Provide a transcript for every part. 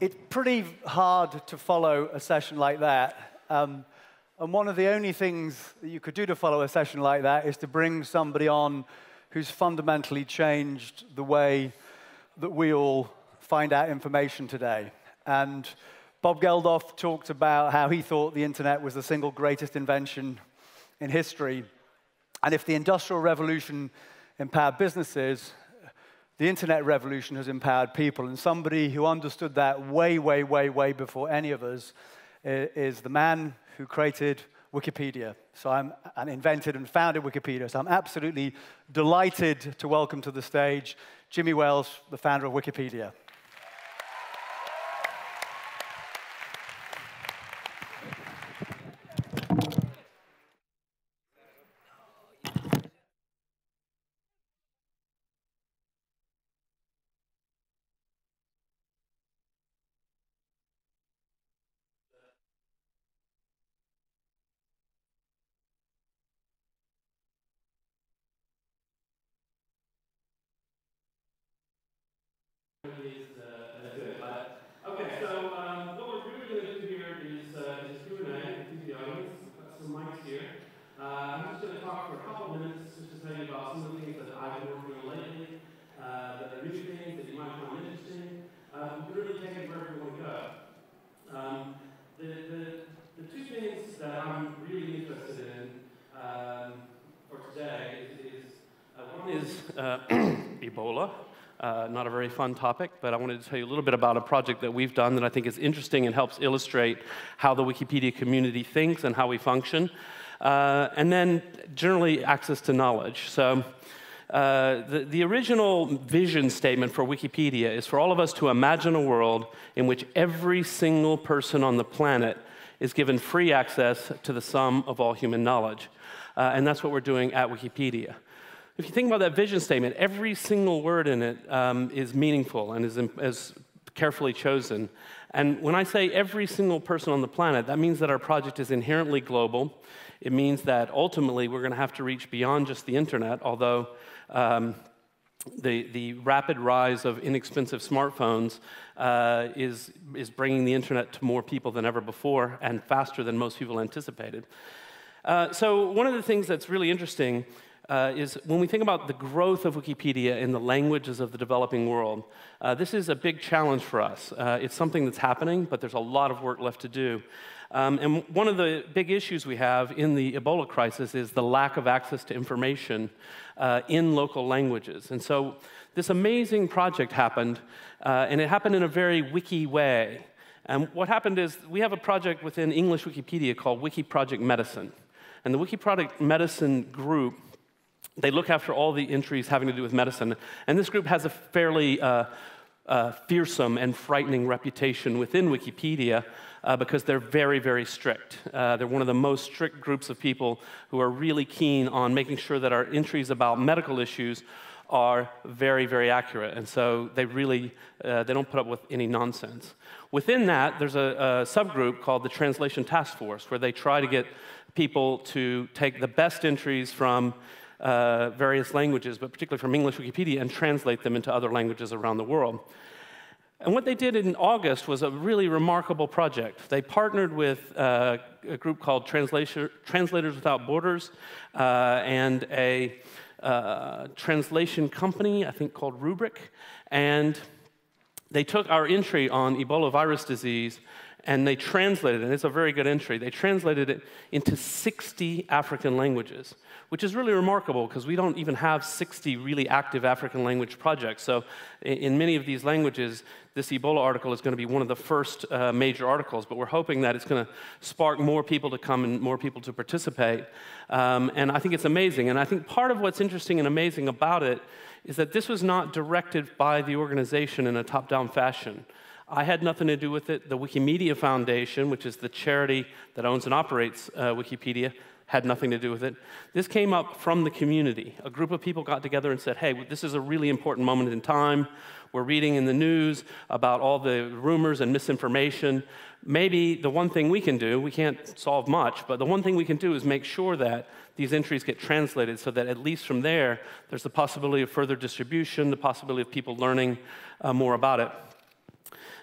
It's pretty hard to follow a session like that. And one of the only things that you could do to follow a session like that is to bring somebody on who's fundamentally changed the way that we all find out information today. And Bob Geldof talked about how he thought the internet was the single greatest invention in history. And if the Industrial Revolution empowered businesses, the internet revolution has empowered people. And somebody who understood that way, way, way, way before any of us is the man who created Wikipedia. And invented and founded Wikipedia. So I'm absolutely delighted to welcome to the stage Jimmy Wales, the founder of Wikipedia. Okay, so what we're really going to do here is Q&A to the audience. We've got some mics here. I'm just going to talk for a couple of minutes just to tell you about some of the things that I've been working on lately, that are new things that you might find interesting. We can really take it wherever we want to go. The two things that I'm really interested in for today is one is Ebola. Not a very fun topic, but I wanted to tell you a little bit about a project that we've done that I think is interesting and helps illustrate how the Wikipedia community thinks and how we function. And then, generally, access to knowledge. So the original vision statement for Wikipedia is for all of us to imagine a world in which every single person on the planet is given free access to the sum of all human knowledge. And that's what we're doing at Wikipedia. If you think about that vision statement, every single word in it is meaningful and is carefully chosen. And when I say every single person on the planet, that means that our project is inherently global. It means that ultimately we're going to have to reach beyond just the internet, although the rapid rise of inexpensive smartphones is bringing the internet to more people than ever before and faster than most people anticipated. So one of the things that's really interesting is when we think about the growth of Wikipedia in the languages of the developing world, this is a big challenge for us. It's something that's happening, but there's a lot of work left to do. And one of the big issues we have in the Ebola crisis is the lack of access to information in local languages. And so this amazing project happened, and it happened in a very wiki way. And what happened is we have a project within English Wikipedia called Wiki Project Medicine. And the Wiki Project Medicine group, they look after all the entries having to do with medicine. And this group has a fairly fearsome and frightening reputation within Wikipedia because they're very, very strict. They're one of the most strict groups of people who are really keen on making sure that our entries about medical issues are very, very accurate. And so they really, they don't put up with any nonsense. Within that, there's a subgroup called the Translation Task Force, where they try to get people to take the best entries from various languages, but particularly from English Wikipedia, and translate them into other languages around the world. And what they did in August was a really remarkable project. They partnered with a group called Translators Without Borders and a translation company, I think called Rubric, and they took our entry on Ebola virus disease and they translated it, and it's a very good entry. They translated it into 60 African languages, which is really remarkable because we don't even have 60 really active African language projects. So in many of these languages, this Ebola article is going to be one of the first major articles, but we're hoping that it's going to spark more people to come and more people to participate. And I think it's amazing. And I think part of what's interesting and amazing about it is that this was not directed by the organization in a top-down fashion. I had nothing to do with it. The Wikimedia Foundation, which is the charity that owns and operates Wikipedia, had nothing to do with it. This came up from the community. A group of people got together and said, hey, this is a really important moment in time. We're reading in the news about all the rumors and misinformation. Maybe the one thing we can do, we can't solve much, but the one thing we can do is make sure that these entries get translated so that at least from there, there's the possibility of further distribution, the possibility of people learning more about it.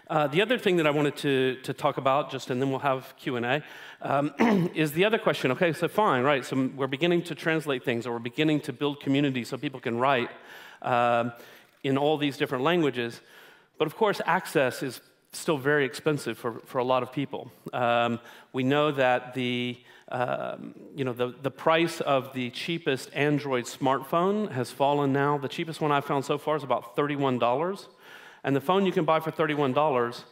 The other thing that I wanted to talk about, and then we'll have Q&A, is the other question. Okay, so fine, right, so we're beginning to translate things, or we're beginning to build community so people can write in all these different languages. But of course, access is still very expensive for a lot of people. We know that the price of the cheapest Android smartphone has fallen now. The cheapest one I've found so far is about $31. And the phone you can buy for $31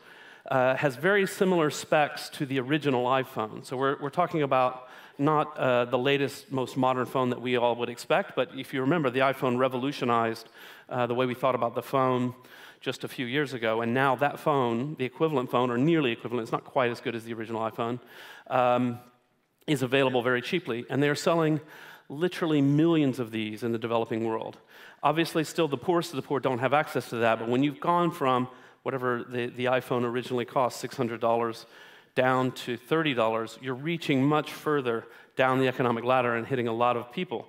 has very similar specs to the original iPhone. So we're talking about not the latest, most modern phone that we all would expect, but if you remember, the iPhone revolutionized the way we thought about the phone just a few years ago. And now that phone, the equivalent phone, or nearly equivalent, it's not quite as good as the original iPhone, is available very cheaply. And they're selling literally millions of these in the developing world. Obviously, still the poorest of the poor don't have access to that, but when you've gone from whatever the iPhone originally cost, $600, down to $30, you're reaching much further down the economic ladder and hitting a lot of people.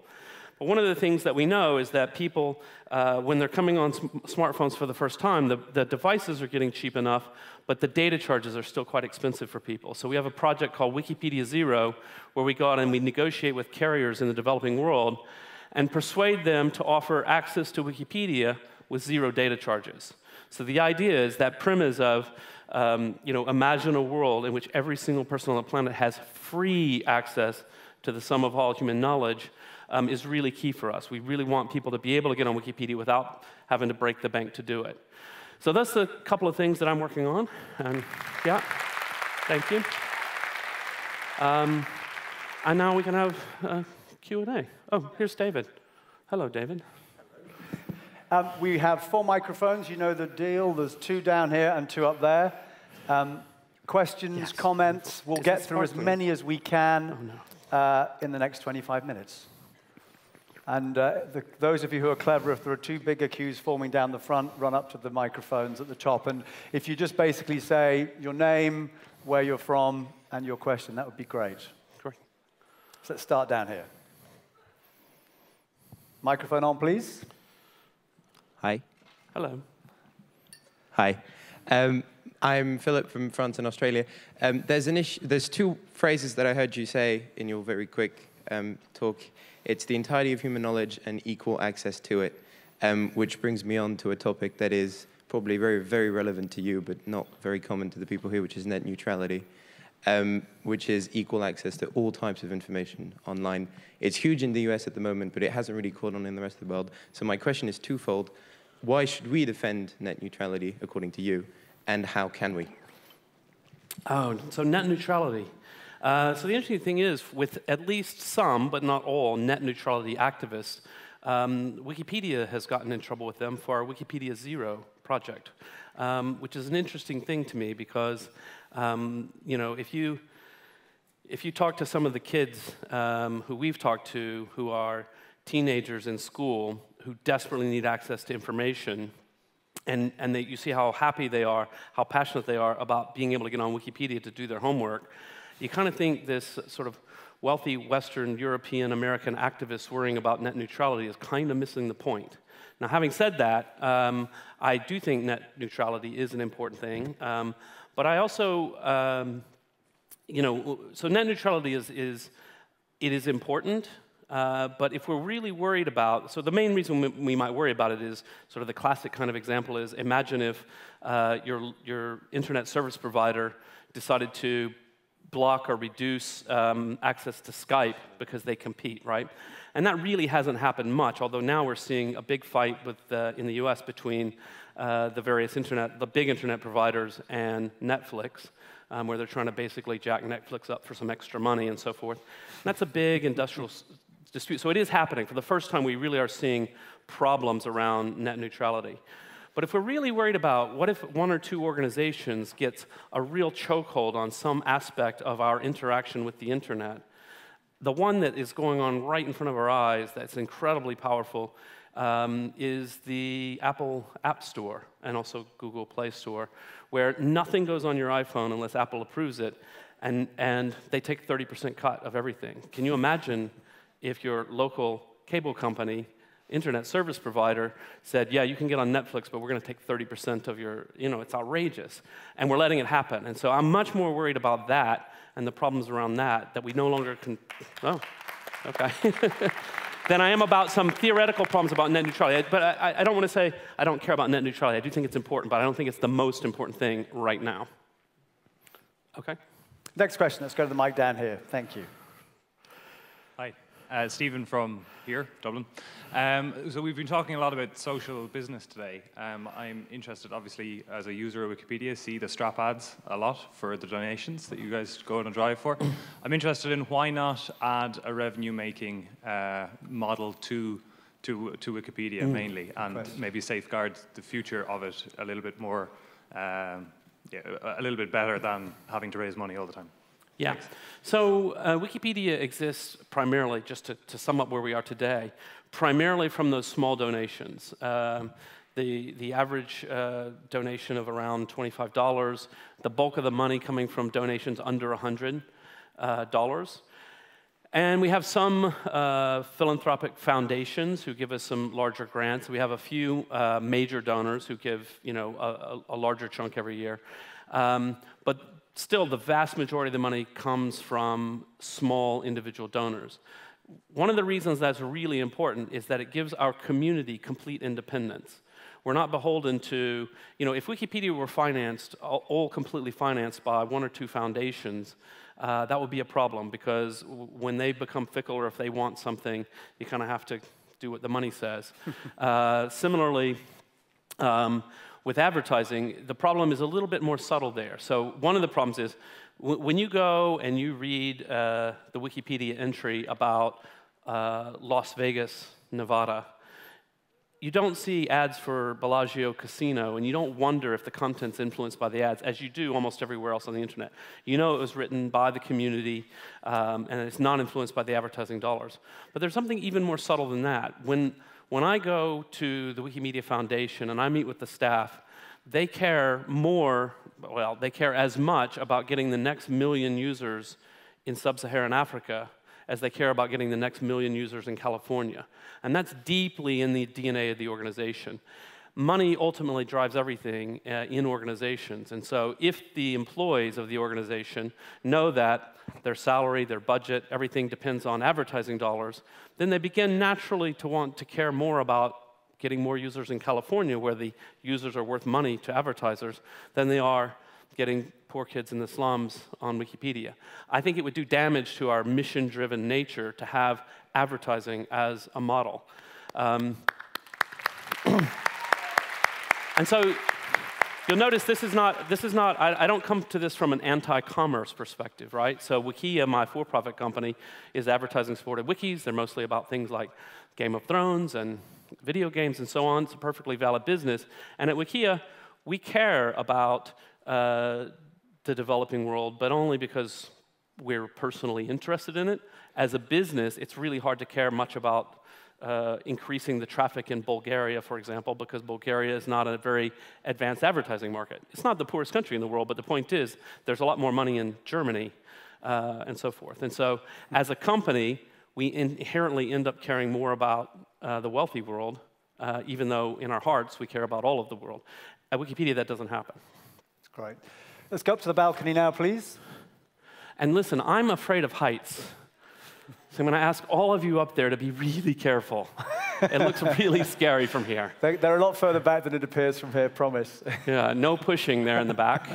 But one of the things that we know is that people, when they're coming on smartphones for the first time, the devices are getting cheap enough, but the data charges are still quite expensive for people. So we have a project called Wikipedia Zero, where we go out and we negotiate with carriers in the developing world and persuade them to offer access to Wikipedia with zero data charges. So the idea is that premise of, imagine a world in which every single person on the planet has free access to the sum of all human knowledge is really key for us. We really want people to be able to get on Wikipedia without having to break the bank to do it. So that's a couple of things that I'm working on. And yeah, thank you. And now we can have Q&A. Oh, here's David. Hello, David. We have 4 microphones. You know the deal. There's 2 down here and 2 up there. Questions, yes. Comments. We'll get through as many as we can in the next 25 minutes. And those of you who are clever, if there are 2 bigger queues forming down the front, run up to the microphones at the top. And if you just basically say your name, where you're from, and your question, that would be great. Great. So let's start down here. Microphone on, please. Hi. Hello. Hi. I'm Philip from France and Australia. There's 2 phrases that I heard you say in your very quick talk. It's the entirety of human knowledge and equal access to it, which brings me on to a topic that is probably very, very relevant to you, but not very common to the people here, which is net neutrality, which is equal access to all types of information online. It's huge in the US at the moment, but it hasn't really caught on in the rest of the world. So my question is twofold. Why should we defend net neutrality, according to you, and how can we? Oh, so net neutrality. So the interesting thing is, with at least some, but not all, net neutrality activists, Wikipedia has gotten in trouble with them for our Wikipedia Zero project, which is an interesting thing to me because, if you talk to some of the kids who we've talked to who are teenagers in school who desperately need access to information, and you see how happy they are, how passionate they are about being able to get on Wikipedia to do their homework, you kind of think this sort of wealthy Western European American activists worrying about net neutrality is kind of missing the point. Now, having said that, I do think net neutrality is an important thing, but I also, so net neutrality is important. But if we're really worried about, so the main reason we might worry about it is sort of the classic kind of example is, imagine if your internet service provider decided to block or reduce access to Skype because they compete, right? And that really hasn't happened much, although now we're seeing a big fight in the US between the big internet providers and Netflix, where they're trying to basically jack Netflix up for some extra money and so forth. And that's a big industrial dispute. So it is happening. For the first time, we really are seeing problems around net neutrality. But if we're really worried about what if 1 or 2 organizations gets a real chokehold on some aspect of our interaction with the internet, the one that is going on right in front of our eyes that's incredibly powerful is the Apple App Store and also Google Play Store, where nothing goes on your iPhone unless Apple approves it, and they take 30% cut of everything. Can you imagine if your local cable company internet service provider said, yeah, you can get on Netflix, but we're going to take 30% of your, it's outrageous. And we're letting it happen. And so I'm much more worried about that and the problems around that we no longer can, oh, okay. Than I am about some theoretical problems about net neutrality. But I don't want to say I don't care about net neutrality. I do think it's important, but I don't think it's the most important thing right now. Okay? Next question. Let's go to the mic down here. Thank you. Hi. Stephen from here, Dublin. So we've been talking a lot about social business today. I'm interested, obviously, as a user of Wikipedia, see the strap ads a lot for the donations that you guys go on a drive for. I'm interested in why not add a revenue-making model to Wikipedia mainly, and maybe safeguard the future of it a little bit more, a little bit better than having to raise money all the time. Yeah. So Wikipedia exists primarily, just to sum up where we are today, primarily from those small donations. The average donation of around $25, the bulk of the money coming from donations under $100. And we have some philanthropic foundations who give us some larger grants. We have a few major donors who give a larger chunk every year. But still, the vast majority of the money comes from small individual donors. One of the reasons that's really important is that it gives our community complete independence. We're not beholden to, if Wikipedia were financed, all completely financed by one or two foundations, that would be a problem, because when they become fickle or if they want something, you kind of have to do what the money says. Similarly, with advertising, the problem is a little bit more subtle there. So one of the problems is when you go and you read the Wikipedia entry about Las Vegas, Nevada, you don't see ads for Bellagio Casino, and you don't wonder if the content's influenced by the ads, as you do almost everywhere else on the internet. You know it was written by the community, and it's not influenced by the advertising dollars. But there's something even more subtle than that. When I go to the Wikimedia Foundation and I meet with the staff, they care more, well, they care as much about getting the next million users in sub-Saharan Africa as they care about getting the next million users in California. And that's deeply in the DNA of the organization. Money ultimately drives everything in organizations. And so if the employees of the organization know that their salary, their budget, everything depends on advertising dollars, then they begin naturally to want to care more about getting more users in California, where the users are worth money to advertisers, than they are getting poor kids in the slums on Wikipedia. I think it would do damage to our mission-driven nature to have advertising as a model. And so you'll notice this is not, I don't come to this from an anti-commerce perspective, right? So Wikia, my for-profit company, is advertising-supported wikis. They're mostly about things like Game of Thrones and video games and so on. It's a perfectly valid business. And at Wikia, we care about the developing world, but only because we're personally interested in it. As a business, it's really hard to care much about increasing the traffic in Bulgaria, for example, because Bulgaria is not a very advanced advertising market. It's not the poorest country in the world, but the point is there's a lot more money in Germany and so forth. And so as a company, we inherently end up caring more about the wealthy world, even though in our hearts we care about all of the world. At Wikipedia, that doesn't happen. That's great. Let's go up to the balcony now, please. And listen, I'm afraid of heights. So I'm going to ask all of you up there to be really careful. It looks really scary from here. They're a lot further back than it appears from here, promise. Yeah, no pushing there in the back.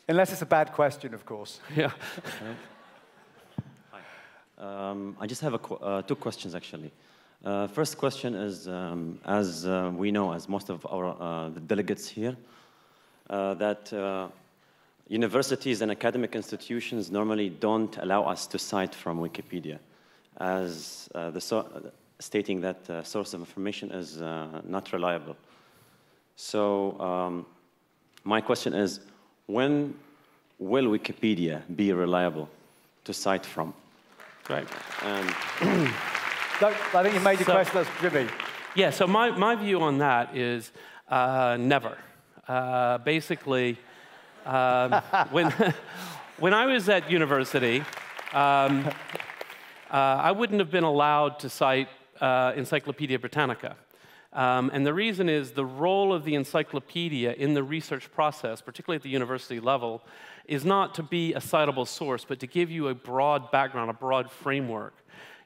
Unless it's a bad question, of course. Yeah. Hi. I just have two questions, actually. First question is, as we know, as most of our the delegates here, that universities and academic institutions normally don't allow us to cite from Wikipedia, as stating that the source of information is not reliable. So my question is, when will Wikipedia be reliable to cite from? Right. I think you made your question, that's Jimmy. Yeah, so my view on that is never. Basically, when I was at university, I wouldn't have been allowed to cite Encyclopedia Britannica. And the reason is the role of the encyclopedia in the research process, particularly at the university level, is not to be a citable source, but to give you a broad background, a broad framework.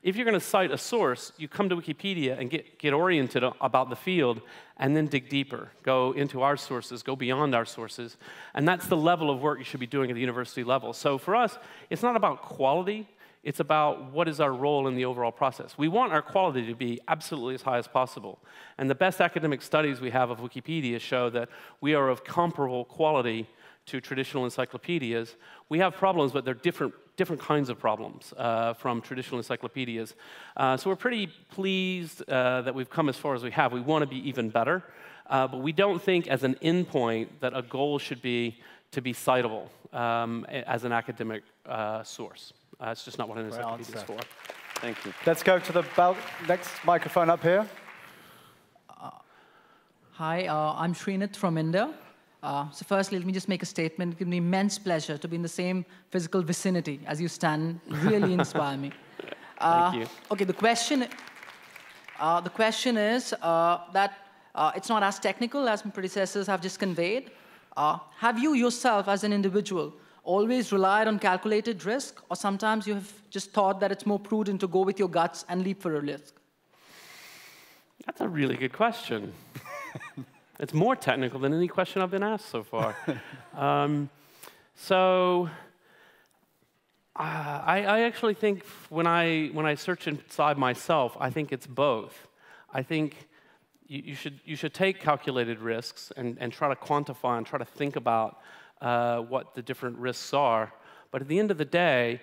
If you're going to cite a source, you come to Wikipedia and get oriented about the field, and then dig deeper. Go into our sources, go beyond our sources. And that's the level of work you should be doing at the university level. So for us, it's not about quality. It's about what is our role in the overall process. We want our quality to be absolutely as high as possible. And the best academic studies we have of Wikipedia show that we are of comparable quality to traditional encyclopedias. We have problems, but they're different kinds of problems from traditional encyclopedias. So we're pretty pleased that we've come as far as we have. We want to be even better, but we don't think as an endpoint that a goal should be to be citable as an academic source. It's just not what an encyclopedia is for. Thank you. Let's go to the next microphone up here. Hi, I'm Srinath from India. So firstly, let me just make a statement. It gives me immense pleasure to be in the same physical vicinity as you stand. Really inspire me. Thank you. Okay, the question is that it's not as technical as my predecessors have just conveyed. Have you yourself, as an individual, always relied on calculated risk, or sometimes you have just thought that it's more prudent to go with your guts and leap for a risk? That's a really good question. It's more technical than any question I've been asked so far. I actually think when I search inside myself, I think it's both. I think you should take calculated risks and try to quantify and try to think about what the different risks are. But at the end of the day,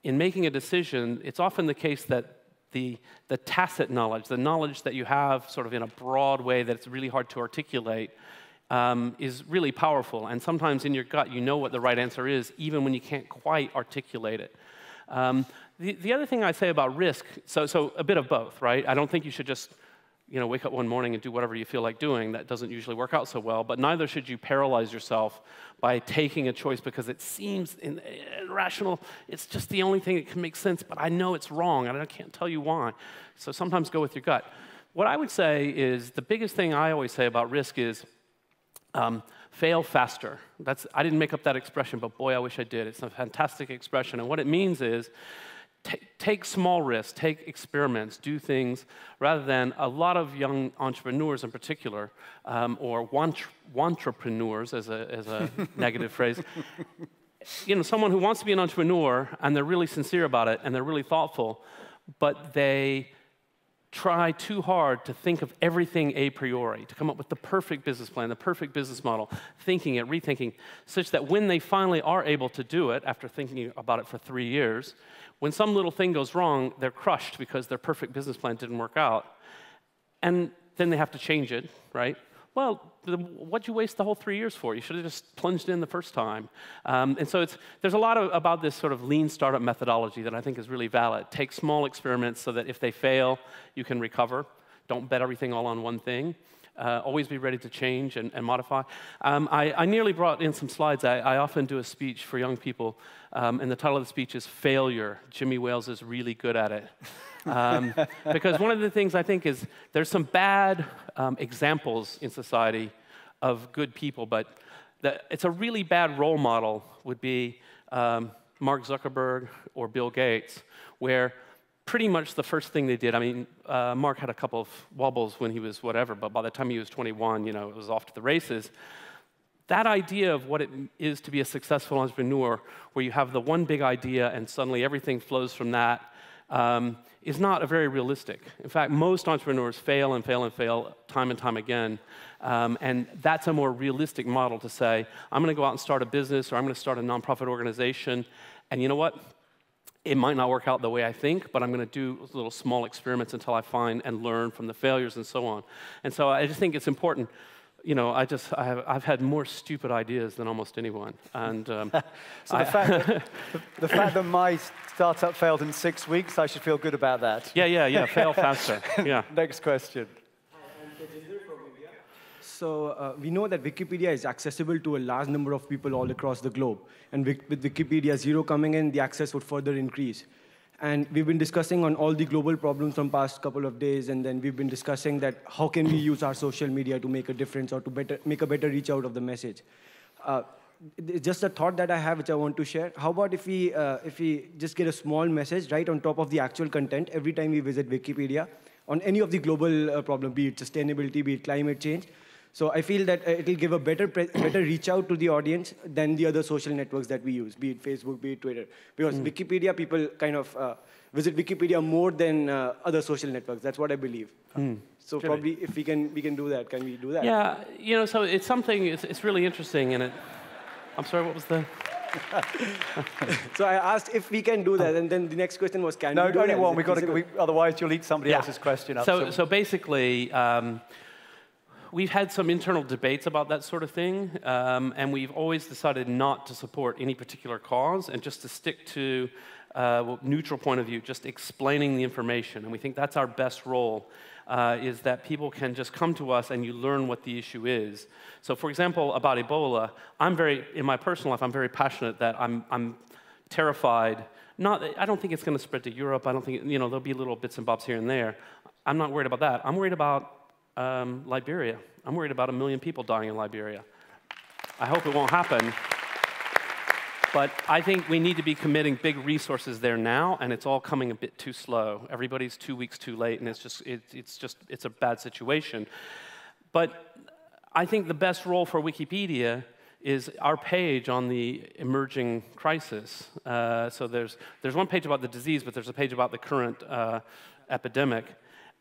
in making a decision, it's often the case that the tacit knowledge, the knowledge that you have sort of in a broad way that's really hard to articulate, is really powerful. And sometimes in your gut, you know what the right answer is, even when you can't quite articulate it. The other thing I say about risk, so a bit of both, right? I don't think you should just wake up one morning and do whatever you feel like doing. That doesn't usually work out so well. But neither should you paralyze yourself by taking a choice because it seems irrational. It's just the only thing that can make sense, but I know it's wrong, and I can't tell you why. So sometimes go with your gut. What I would say is the biggest thing I always say about risk is fail faster. I didn't make up that expression, but boy, I wish I did. It's a fantastic expression. And what it means is take small risks, take experiments, do things, rather than a lot of young entrepreneurs in particular, or wantrepreneurs as a negative phrase. Someone who wants to be an entrepreneur and they're really sincere about it and they're really thoughtful, but they try too hard to think of everything a priori, to come up with the perfect business plan, the perfect business model, thinking it, rethinking, such that when they finally are able to do it, after thinking about it for 3 years, when some little thing goes wrong, they're crushed because their perfect business plan didn't work out. And then they have to change it, right? Well, what'd you waste the whole 3 years for? You should have just plunged in the first time. And so there's a lot about this sort of lean startup methodology that I think is really valid. Take small experiments so that if they fail, you can recover. Don't bet everything all on one thing. Always be ready to change and modify. I nearly brought in some slides. I often do a speech for young people, and the title of the speech is Failure. Jimmy Wales is really good at it. Because one of the things I think is there's some bad examples in society of good people, but it's a really bad role model would be Mark Zuckerberg or Bill Gates, where pretty much the first thing they did, I mean, Mark had a couple of wobbles when he was whatever, but by the time he was 21, it was off to the races. That idea of what it is to be a successful entrepreneur, where you have the one big idea and suddenly everything flows from that, is not very realistic. In fact, most entrepreneurs fail and fail and fail time and time again. And that's a more realistic model to say, I'm going to go out and start a business, or I'm going to start a nonprofit organization, and you know what? It might not work out the way I think, but I'm going to do little small experiments until I find and learn from the failures and so on. And so I just think it's important. I've had more stupid ideas than almost anyone. And so the fact that my startup failed in 6 weeks, I should feel good about that. Yeah. Fail faster. Yeah. Next question. So we know that Wikipedia is accessible to a large number of people all across the globe. And with Wikipedia 0 coming in, the access would further increase. And we've been discussing on all the global problems from past couple of days, and then we've been discussing that how can we use our social media to make a difference or to make a better reach out of the message. Just a thought that I have, which I want to share. How about if we just get a small message right on top of the actual content every time we visit Wikipedia on any of the global problem, be it sustainability, be it climate change. So I feel that it'll give a better reach out to the audience than the other social networks that we use, be it Facebook, be it Twitter. Because Wikipedia, people kind of visit Wikipedia more than other social networks. That's what I believe. So probably if we can do that, can we do that? Yeah, you know, so it's something, it's really interesting, and I'm sorry, what was the? So I asked if we can do that, and then the next question was, can we do that? No, only one. Otherwise, you'll eat somebody else's question up. So basically, we've had some internal debates about that sort of thing, and we've always decided not to support any particular cause and just to stick to a neutral point of view, just explaining the information. And we think that's our best role, is that people can just come to us and you learn what the issue is. So for example, about Ebola, in my personal life, I'm very passionate that I'm terrified. I don't think it's going to spread to Europe. I don't think, there'll be little bits and bobs here and there. I'm not worried about that. I'm worried about Liberia. I'm worried about 1 million people dying in Liberia. I hope it won't happen. But I think we need to be committing big resources there now, and it's all coming a bit too slow. Everybody's 2 weeks too late, and it's a bad situation. But I think the best role for Wikipedia is our page on the emerging crisis. So there's one page about the disease, but there's a page about the current epidemic.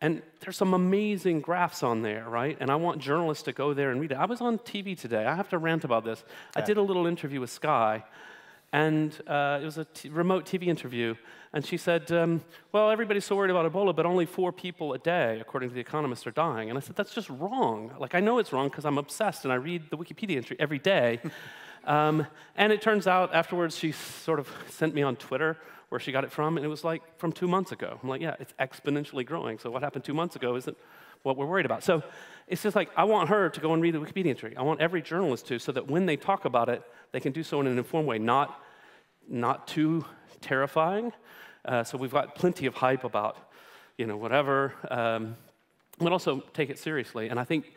And there's some amazing graphs on there, right? And I want journalists to go there and read it. I was on TV today. I have to rant about this. I did a little interview with Sky, and it was a remote TV interview. And she said, well, everybody's so worried about Ebola, but only 4 people a day, according to The Economist, are dying. And I said, that's just wrong. Like, I know it's wrong because I'm obsessed, and I read the Wikipedia entry every day. And it turns out, afterwards, she sort of sent me on Twitter where she got it from, and it was like from 2 months ago. I'm like, yeah, it's exponentially growing. So what happened 2 months ago isn't what we're worried about. So it's just like, I want her to go and read the Wikipedia entry. I want every journalist to, so that when they talk about it, they can do so in an informed way, not too terrifying. So we've got plenty of hype about, whatever, but also take it seriously. And I think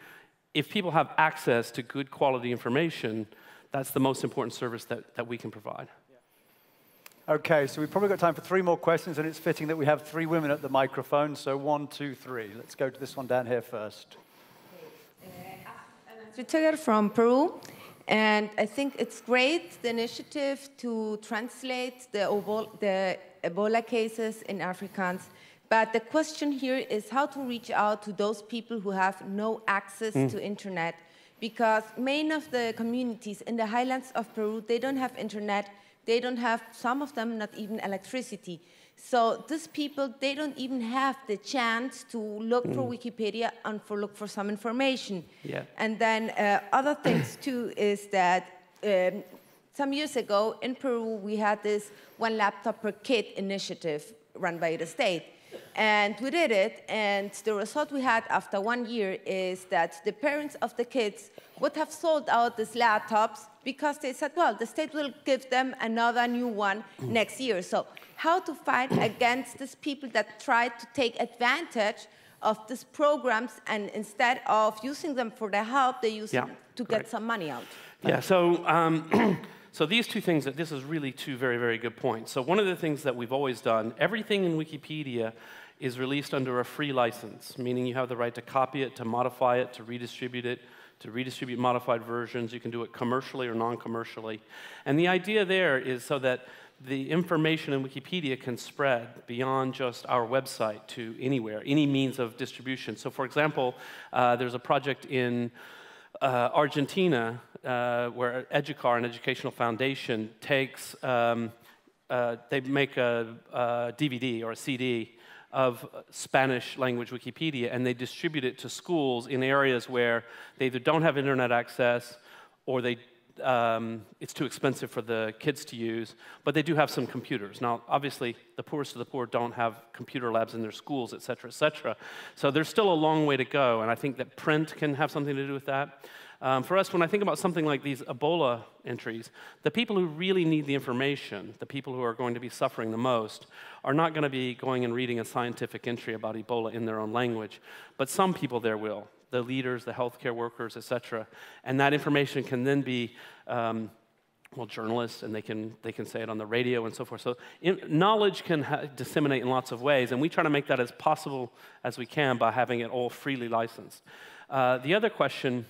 if people have access to good quality information, that's the most important service that we can provide. Okay, so we've probably got time for 3 more questions, and it's fitting that we have 3 women at the microphone, so 1, 2, 3. Let's go to this one down here first. I'm Twitter from Peru, and I think it's great, the initiative to translate the Ebola cases in Afrikaans. But the question here is how to reach out to those people who have no access to internet, because many of the communities in the highlands of Peru, they don't have internet. They don't have, some of them, not even electricity. So these people, they don't even have the chance to look for Wikipedia and look for some information. Yeah. And then other things, too, is that some years ago in Peru, we had this 1 laptop per kid initiative run by the state. And we did it, and the result we had after 1 year is that the parents of the kids would have sold out these laptops because they said, well, the state will give them another new one next year. So how to fight against these people that try to take advantage of these programs, and instead of using them for their help, they use them to get some money out? Yeah, so so these 2 things, this is really 2 very, very good points. So one of the things that we've always done, everything in Wikipedia is released under a free license, meaning you have the right to copy it, to modify it, to redistribute modified versions. You can do it commercially or non-commercially. And the idea there is so that the information in Wikipedia can spread beyond just our website to anywhere, any means of distribution. So for example, there's a project in Argentina, where Educar, an educational foundation, takes, they make a DVD or a CD of Spanish language Wikipedia, and they distribute it to schools in areas where they either don't have internet access or it's too expensive for the kids to use, but they do have some computers. Now, obviously, the poorest of the poor don't have computer labs in their schools, et cetera, et cetera. So there's still a long way to go, and I think that print can have something to do with that. For us, when I think about something like these Ebola entries, the people who really need the information, the people who are going to be suffering the most, are not going to be going and reading a scientific entry about Ebola in their own language, but some people there will, the leaders, the healthcare workers, et cetera. And that information can then be, well, journalists, and they can say it on the radio and so forth. So knowledge can disseminate in lots of ways, and we try to make that as possible as we can by having it all freely licensed. The other question,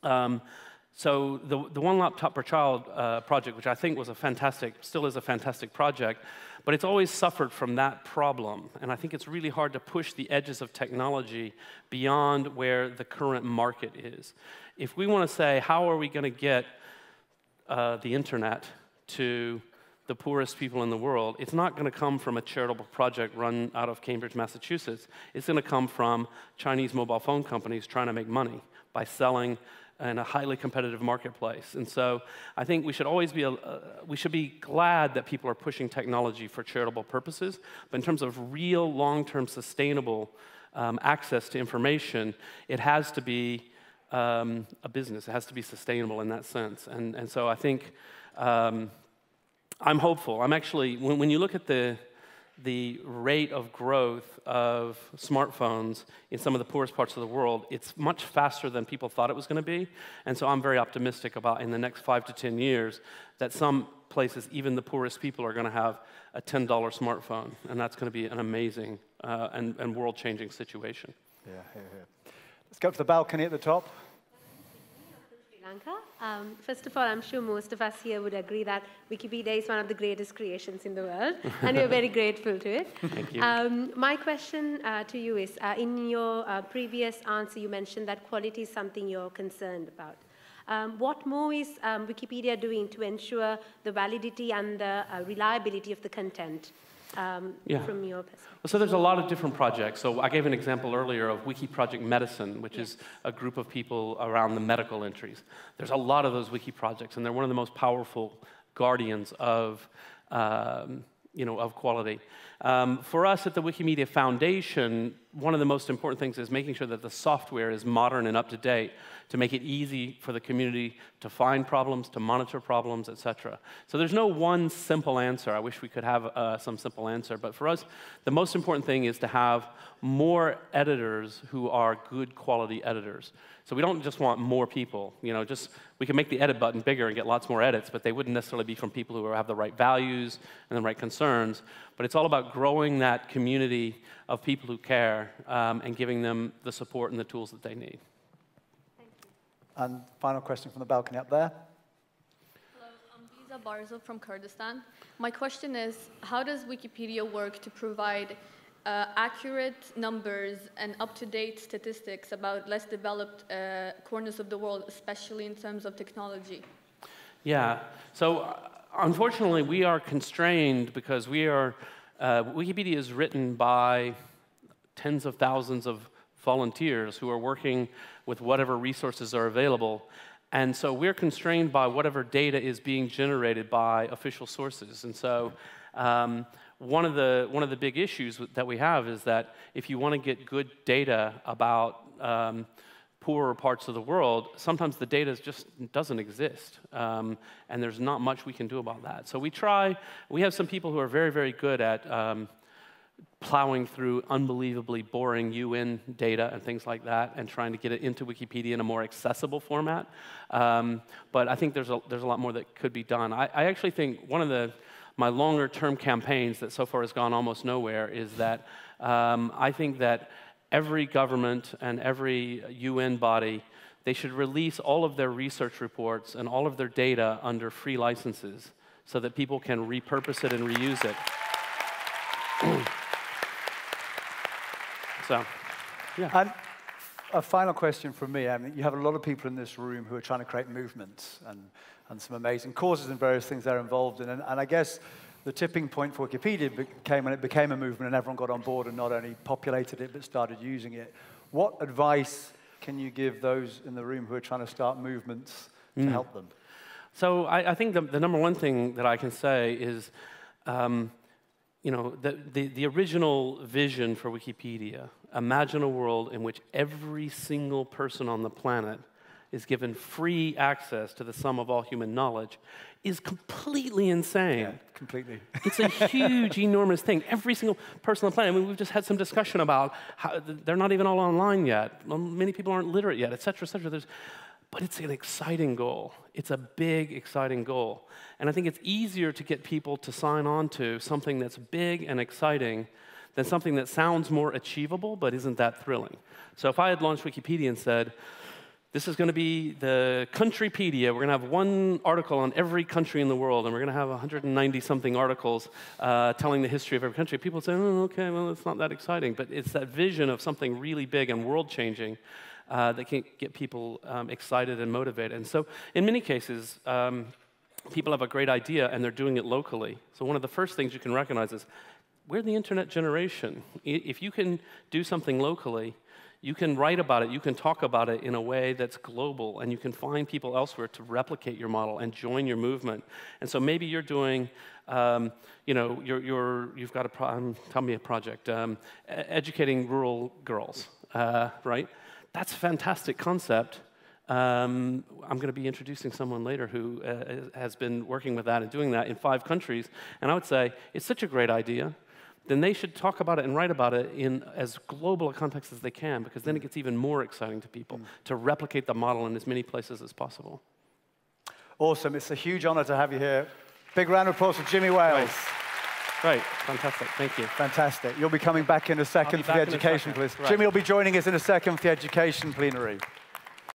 so the One Laptop Per Child project, which I think was a fantastic, still is a fantastic project, but it's always suffered from that problem. And I think it's really hard to push the edges of technology beyond where the current market is. If we want to say, how are we going to get the internet to the poorest people in the world, it's not going to come from a charitable project run out of Cambridge, Massachusetts. It's going to come from Chinese mobile phone companies trying to make money by selling in a highly competitive marketplace. And so I think we should always be, we should be glad that people are pushing technology for charitable purposes, but in terms of real long-term sustainable access to information, it has to be a business. It has to be sustainable in that sense. And so I think I'm hopeful. I'm actually, when you look at the rate of growth of smartphones in some of the poorest parts of the world, it's much faster than people thought it was going to be. And so I'm very optimistic about in the next 5 to 10 years that some places, even the poorest people, are going to have a $10 smartphone. And that's going to be an amazing and world-changing situation. Yeah, here, here. Let's go to the balcony at the top. Sri Lanka. First of all, I'm sure most of us here would agree that Wikipedia is one of the greatest creations in the world, and we're very grateful to it. Thank you. My question to you is, in your previous answer, you mentioned that quality is something you're concerned about. What more is Wikipedia doing to ensure the validity and the reliability of the content from your perspective? So there's a lot of different projects. So I gave an example earlier of Wiki Project Medicine, which is a group of people around the medical entries. There's a lot of those wiki projects, and they're one of the most powerful guardians of, of quality. For us at the Wikimedia Foundation, one of the most important things is making sure that the software is modern and up to date to make it easy for the community to find problems, to monitor problems, et cetera. So there's no one simple answer. I wish we could have some simple answer. But for us, the most important thing is to have more editors who are good quality editors. So we don't just want more people. We can make the edit button bigger and get lots more edits, but they wouldn't necessarily be from people who have the right values and the right concerns. But it's all about growing that community of people who care and giving them the support and the tools that they need. And final question from the balcony up there. Hello, I'm Lisa Barzo from Kurdistan. My question is, how does Wikipedia work to provide accurate numbers and up-to-date statistics about less developed corners of the world, especially in terms of technology? Yeah, so unfortunately we are constrained because Wikipedia is written by tens of thousands of volunteers who are working with whatever resources are available. And so we're constrained by whatever data is being generated by official sources. And so one of the big issues that we have is that if you want to get good data about poorer parts of the world, sometimes the data just doesn't exist. And there's not much we can do about that. So we have some people who are very, very good at plowing through unbelievably boring UN data and things like that and trying to get it into Wikipedia in a more accessible format. But I think there's a lot more that could be done. I actually think one of my longer-term campaigns that so far has gone almost nowhere is that I think that every government and every UN body, they should release all of their research reports and all of their data under free licenses so that people can repurpose it and reuse it. So, yeah. And a final question from me. I mean, you have a lot of people in this room who are trying to create movements and some amazing causes and various things they're involved in. And I guess the tipping point for Wikipedia came when it became a movement and everyone got on board and not only populated it but started using it. What advice can you give those in the room who are trying to start movements to help them? So I think the number one thing that I can say is the original vision for Wikipedia, imagine a world in which every single person on the planet is given free access to the sum of all human knowledge is completely insane. Yeah, completely. It's a huge, enormous thing. Every single person on the planet, I mean, we've just had some discussion about how they're not even all online yet. Many people aren't literate yet, et cetera, et cetera. But it's an exciting goal. It's a big, exciting goal. And I think it's easier to get people to sign on to something that's big and exciting than something that sounds more achievable but isn't that thrilling. So if I had launched Wikipedia and said, this is going to be the Countrypedia. We're going to have one article on every country in the world, and we're going to have 190-something articles telling the history of every country. People would say, oh, okay, well, it's not that exciting. But it's that vision of something really big and world-changing that can get people excited and motivated. And so in many cases, people have a great idea, and they're doing it locally. So one of the first things you can recognize is, we're the internet generation. If you can do something locally, you can write about it, you can talk about it in a way that's global, and you can find people elsewhere to replicate your model and join your movement. And so maybe you're doing, you know, you've got tell me a project, educating rural girls, right? That's a fantastic concept. I'm going to be introducing someone later who has been working with that and doing that in 5 countries, and I would say, it's such a great idea. Then they should talk about it and write about it in as global a context as they can, because then it gets even more exciting to people to replicate the model in as many places as possible. Awesome. It's a huge honor to have you here. Big round of applause for Jimmy Wales. Right. Fantastic. Thank you. Fantastic. You'll be coming back in a second for the education plenary. Right. Jimmy will be joining us in a second for the education plenary.